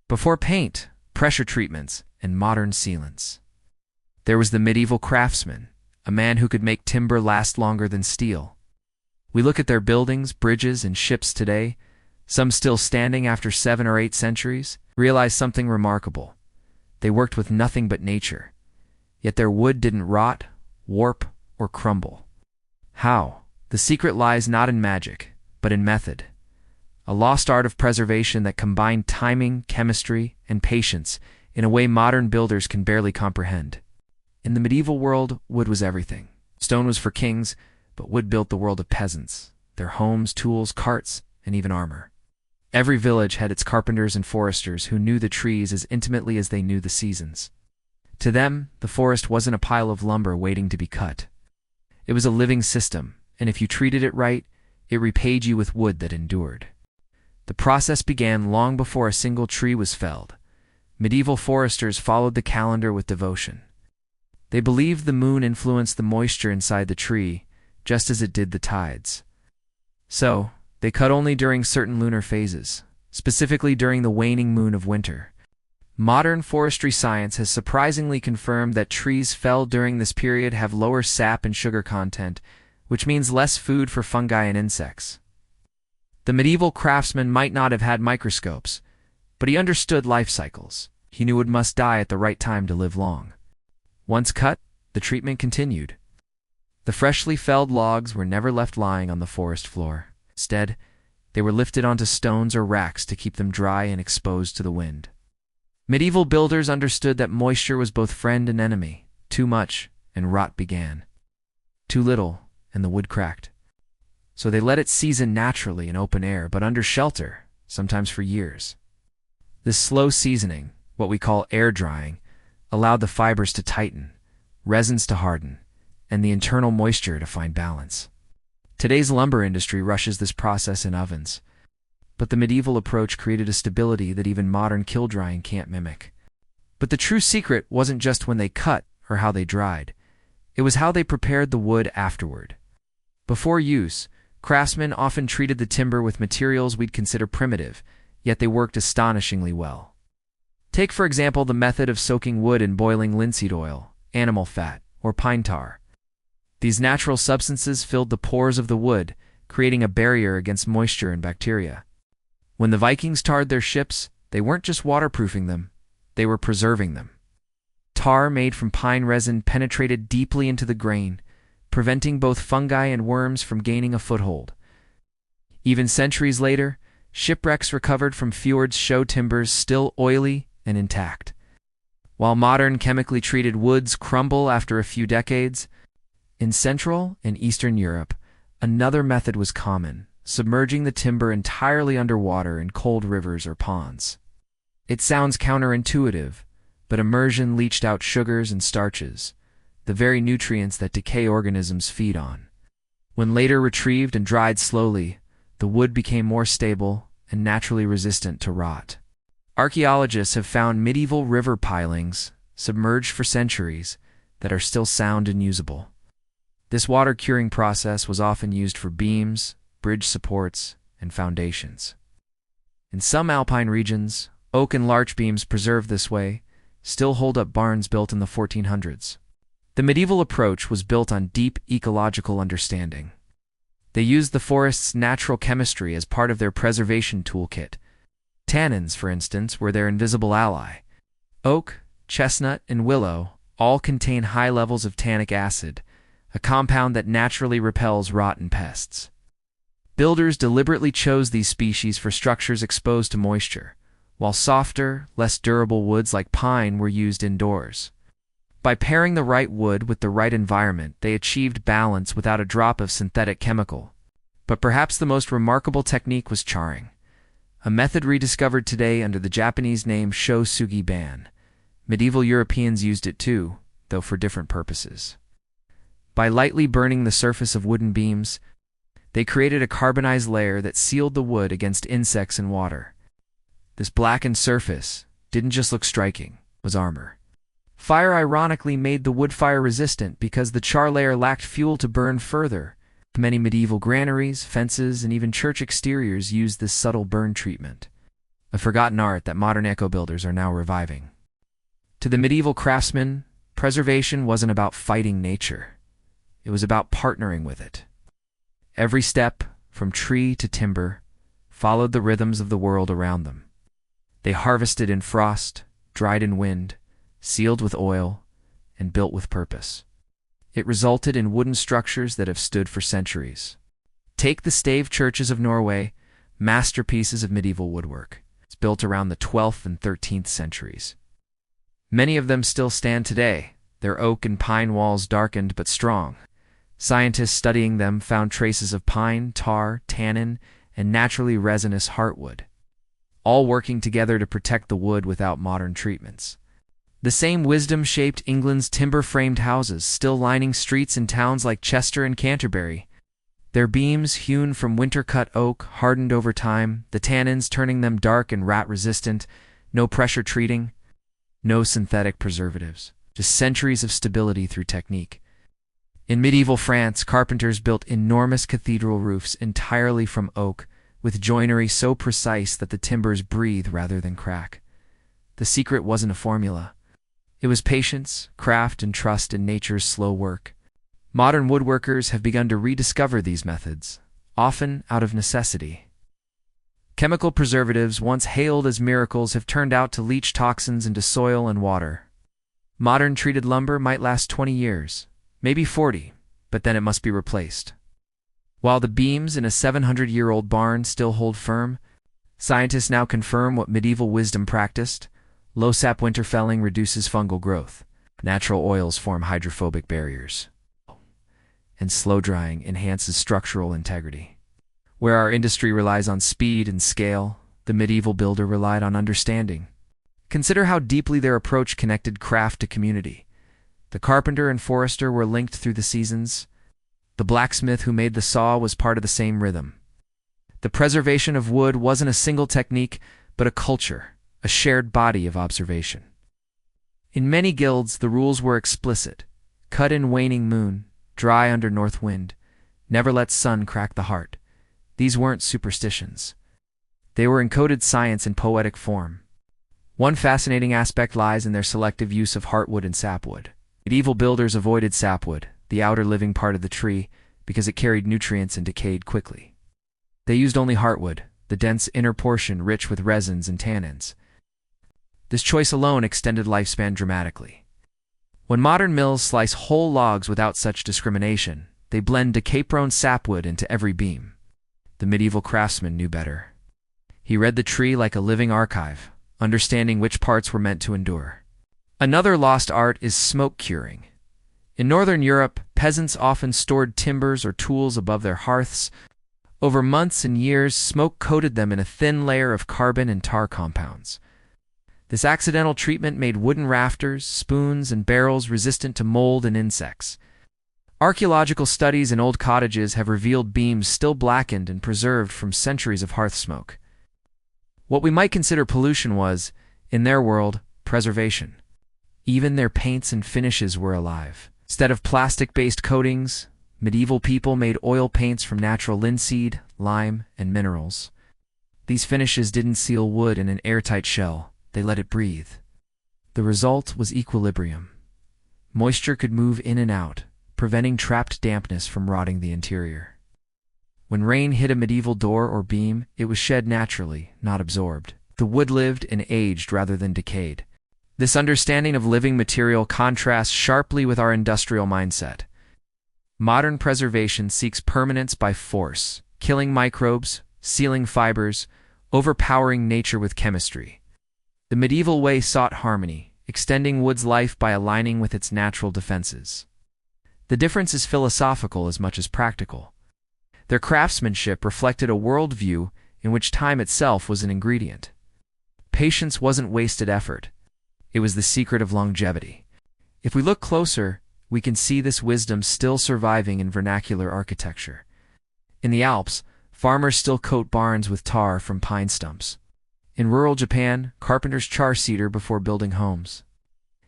Before paint, pressure treatments, and modern sealants. There was the medieval craftsman, a man who could make timber last longer than steel. We look at their buildings, bridges, and ships today, some still standing after 7 or 8 centuries, realize something remarkable. They worked with nothing but nature, yet their wood didn't rot, warp, or crumble. How? The secret lies not in magic, but in method. A lost art of preservation that combined timing, chemistry, and patience in a way modern builders can barely comprehend. In the medieval world, wood was everything. Stone was for kings, but wood built the world of peasants, their homes, tools, carts, and even armor. Every village had its carpenters and foresters who knew the trees as intimately as they knew the seasons. To them, the forest wasn't a pile of lumber waiting to be cut. It was a living system, and if you treated it right, it repaid you with wood that endured. The process began long before a single tree was felled. Medieval foresters followed the calendar with devotion. They believed the moon influenced the moisture inside the tree, just as it did the tides. So, they cut only during certain lunar phases, specifically during the waning moon of winter. Modern forestry science has surprisingly confirmed that trees felled during this period have lower sap and sugar content, which means less food for fungi and insects. The medieval craftsman might not have had microscopes, but he understood life cycles. He knew wood must die at the right time to live long. Once cut, the treatment continued. The freshly felled logs were never left lying on the forest floor. Instead, they were lifted onto stones or racks to keep them dry and exposed to the wind. Medieval builders understood that moisture was both friend and enemy. Too much, and rot began. Too little, and the wood cracked. So they let it season naturally in open air, but under shelter, sometimes for years. This slow seasoning, what we call air drying, allowed the fibers to tighten, resins to harden, and the internal moisture to find balance. Today's lumber industry rushes this process in ovens, but the medieval approach created a stability that even modern kiln drying can't mimic. But the true secret wasn't just when they cut or how they dried. It was how they prepared the wood afterward. Before use, craftsmen often treated the timber with materials we'd consider primitive, yet they worked astonishingly well. Take, for example, the method of soaking wood in boiling linseed oil, animal fat, or pine tar. These natural substances filled the pores of the wood, creating a barrier against moisture and bacteria. When the Vikings tarred their ships, they weren't just waterproofing them, they were preserving them. Tar made from pine resin penetrated deeply into the grain, preventing both fungi and worms from gaining a foothold. Even centuries later, shipwrecks recovered from fjords show timbers still oily and intact. While modern chemically treated woods crumble after a few decades, in Central and Eastern Europe, another method was common, submerging the timber entirely underwater in cold rivers or ponds. It sounds counterintuitive, but immersion leached out sugars and starches, the very nutrients that decay organisms feed on. When later retrieved and dried slowly, the wood became more stable and naturally resistant to rot. Archaeologists have found medieval river pilings, submerged for centuries, that are still sound and usable. This water curing process was often used for beams, bridge supports, and foundations. In some alpine regions, oak and larch beams preserved this way still hold up barns built in the 1400s. The medieval approach was built on deep ecological understanding. They used the forest's natural chemistry as part of their preservation toolkit. Tannins, for instance, were their invisible ally. Oak, chestnut, and willow all contain high levels of tannic acid, a compound that naturally repels rot and pests. Builders deliberately chose these species for structures exposed to moisture, while softer, less durable woods like pine were used indoors. By pairing the right wood with the right environment, they achieved balance without a drop of synthetic chemical. But perhaps the most remarkable technique was charring, a method rediscovered today under the Japanese name shosugi-ban. Medieval Europeans used it too, though for different purposes. By lightly burning the surface of wooden beams, they created a carbonized layer that sealed the wood against insects and water. This blackened surface didn't just look striking, it was armor. Fire ironically made the wood fire resistant because the char layer lacked fuel to burn further. Many medieval granaries, fences, and even church exteriors used this subtle burn treatment. a forgotten art that modern eco-builders are now reviving. To the medieval craftsman, preservation wasn't about fighting nature. It was about partnering with it. Every step, from tree to timber, followed the rhythms of the world around them. They harvested in frost, dried in wind, sealed with oil, and built with purpose. It resulted in wooden structures that have stood for centuries. Take the stave churches of Norway, masterpieces of medieval woodwork. It's built around the 12th and 13th centuries. Many of them still stand today, their oak and pine walls darkened but strong. Scientists studying them found traces of pine, tar, tannin, and naturally resinous heartwood, all working together to protect the wood without modern treatments. The same wisdom shaped England's timber-framed houses, still lining streets in towns like Chester and Canterbury. Their beams, hewn from winter-cut oak, hardened over time, the tannins turning them dark and rat-resistant, no pressure treating, no synthetic preservatives, just centuries of stability through technique. In medieval France, carpenters built enormous cathedral roofs entirely from oak, with joinery so precise that the timbers breathe rather than crack. The secret wasn't a formula. It was patience, craft, and trust in nature's slow work. Modern woodworkers have begun to rediscover these methods, often out of necessity. Chemical preservatives, once hailed as miracles, have turned out to leach toxins into soil and water. Modern treated lumber might last 20 years, maybe 40, but then it must be replaced. While the beams in a 700-year-old barn still hold firm, scientists now confirm what medieval wisdom practiced. Low-sap winter felling reduces fungal growth. Natural oils form hydrophobic barriers. And slow drying enhances structural integrity. Where our industry relies on speed and scale, the medieval builder relied on understanding. Consider how deeply their approach connected craft to community. The carpenter and forester were linked through the seasons. The blacksmith who made the saw was part of the same rhythm. The preservation of wood wasn't a single technique, but a culture, a shared body of observation. In many guilds, the rules were explicit. Cut in waning moon, dry under north wind, never let sun crack the heart. These weren't superstitions. They were encoded science in poetic form. One fascinating aspect lies in their selective use of heartwood and sapwood. Medieval builders avoided sapwood, the outer living part of the tree, because it carried nutrients and decayed quickly. They used only heartwood, the dense inner portion rich with resins and tannins. This choice alone extended lifespan dramatically. When modern mills slice whole logs without such discrimination, they blend decay-prone sapwood into every beam. The medieval craftsman knew better. He read the tree like a living archive, understanding which parts were meant to endure. Another lost art is smoke curing. In northern Europe, peasants often stored timbers or tools above their hearths. Over months and years, smoke coated them in a thin layer of carbon and tar compounds. This accidental treatment made wooden rafters, spoons, and barrels resistant to mold and insects. Archaeological studies in old cottages have revealed beams still blackened and preserved from centuries of hearth smoke. What we might consider pollution was, in their world, preservation. Even their paints and finishes were alive. Instead of plastic-based coatings, medieval people made oil paints from natural linseed, lime, and minerals. These finishes didn't seal wood in an airtight shell. They let it breathe. The result was equilibrium. Moisture could move in and out, preventing trapped dampness from rotting the interior. When rain hit a medieval door or beam, it was shed naturally, not absorbed. The wood lived and aged rather than decayed. This understanding of living material contrasts sharply with our industrial mindset. Modern preservation seeks permanence by force, killing microbes, sealing fibers, overpowering nature with chemistry. The medieval way sought harmony, extending wood's life by aligning with its natural defenses. The difference is philosophical as much as practical. Their craftsmanship reflected a worldview in which time itself was an ingredient. Patience wasn't wasted effort. It was the secret of longevity. If we look closer, we can see this wisdom still surviving in vernacular architecture. In the Alps, farmers still coat barns with tar from pine stumps. In rural Japan, carpenters char cedar before building homes.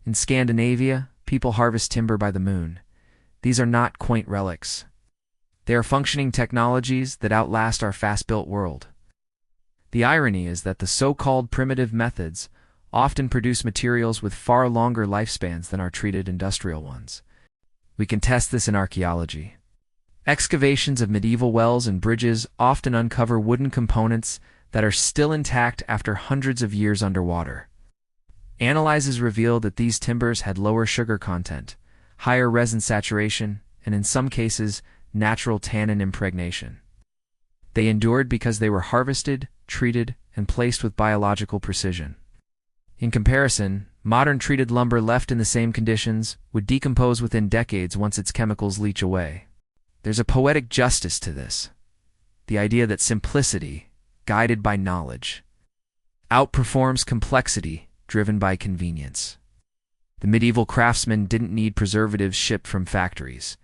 In Scandinavia, people harvest timber by the moon. These are not quaint relics. They are functioning technologies that outlast our fast-built world. The irony is that the so-called primitive methods often produce materials with far longer lifespans than our treated industrial ones. We can test this in archaeology. Excavations of medieval wells and bridges often uncover wooden components that are still intact after hundreds of years underwater. Analyses reveal that these timbers had lower sugar content, higher resin saturation, and in some cases, natural tannin impregnation. They endured because they were harvested, treated, and placed with biological precision. In comparison, modern treated lumber left in the same conditions would decompose within decades once its chemicals leach away. There's a poetic justice to this. The idea that simplicity, guided by knowledge, outperforms complexity, driven by convenience. The medieval craftsman didn't need preservatives shipped from factories.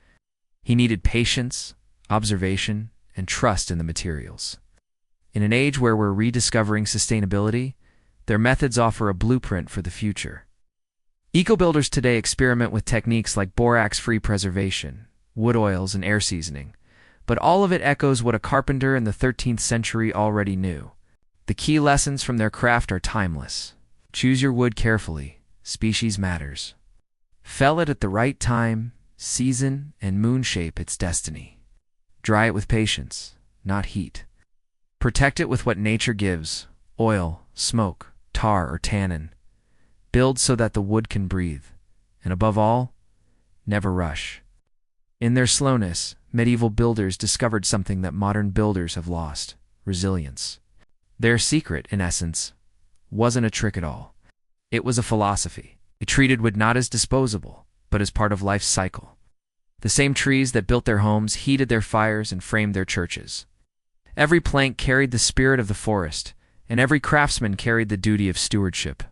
He needed patience, observation, and trust in the materials. In an age where we're rediscovering sustainability, their methods offer a blueprint for the future. Eco-builders today experiment with techniques like borax-free preservation, wood oils, and air seasoning, but all of it echoes what a carpenter in the 13th century already knew. The key lessons from their craft are timeless. Choose your wood carefully. Species matters. Fell it at the right time, season, and moon shape its destiny. Dry it with patience, not heat. Protect it with what nature gives: oil, smoke, tar, or tannin. Build so that the wood can breathe. And above all, never rush. In their slowness, medieval builders discovered something that modern builders have lost: resilience. Their secret, in essence, wasn't a trick at all. It was a philosophy. They treated wood not as disposable, but as part of life's cycle. The same trees that built their homes heated their fires and framed their churches. Every plank carried the spirit of the forest, and every craftsman carried the duty of stewardship.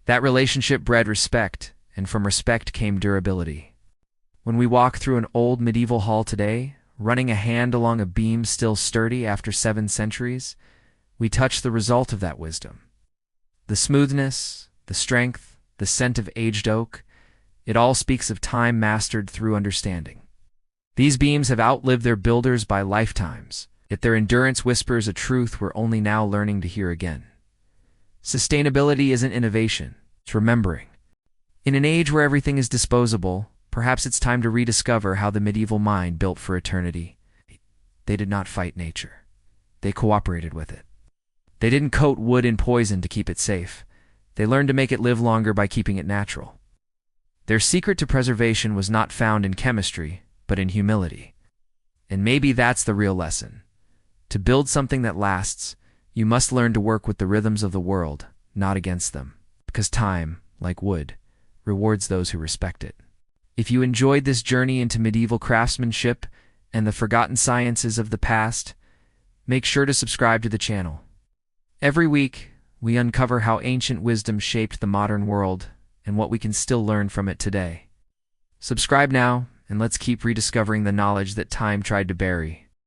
That relationship bred respect, and from respect came durability. When we walk through an old medieval hall today, running a hand along a beam still sturdy after 7 centuries, we touch the result of that wisdom. The smoothness, the strength, the scent of aged oak, it all speaks of time mastered through understanding. These beams have outlived their builders by lifetimes, yet their endurance whispers a truth we're only now learning to hear again. Sustainability isn't innovation, it's remembering. In an age where everything is disposable, perhaps it's time to rediscover how the medieval mind built for eternity. They did not fight nature. They cooperated with it. They didn't coat wood in poison to keep it safe. They learned to make it live longer by keeping it natural. Their secret to preservation was not found in chemistry, but in humility. And maybe that's the real lesson. To build something that lasts, you must learn to work with the rhythms of the world, not against them. Because time, like wood, rewards those who respect it. If you enjoyed this journey into medieval craftsmanship and the forgotten sciences of the past, make sure to subscribe to the channel. Every week, we uncover how ancient wisdom shaped the modern world and what we can still learn from it today. Subscribe now, and let's keep rediscovering the knowledge that time tried to bury.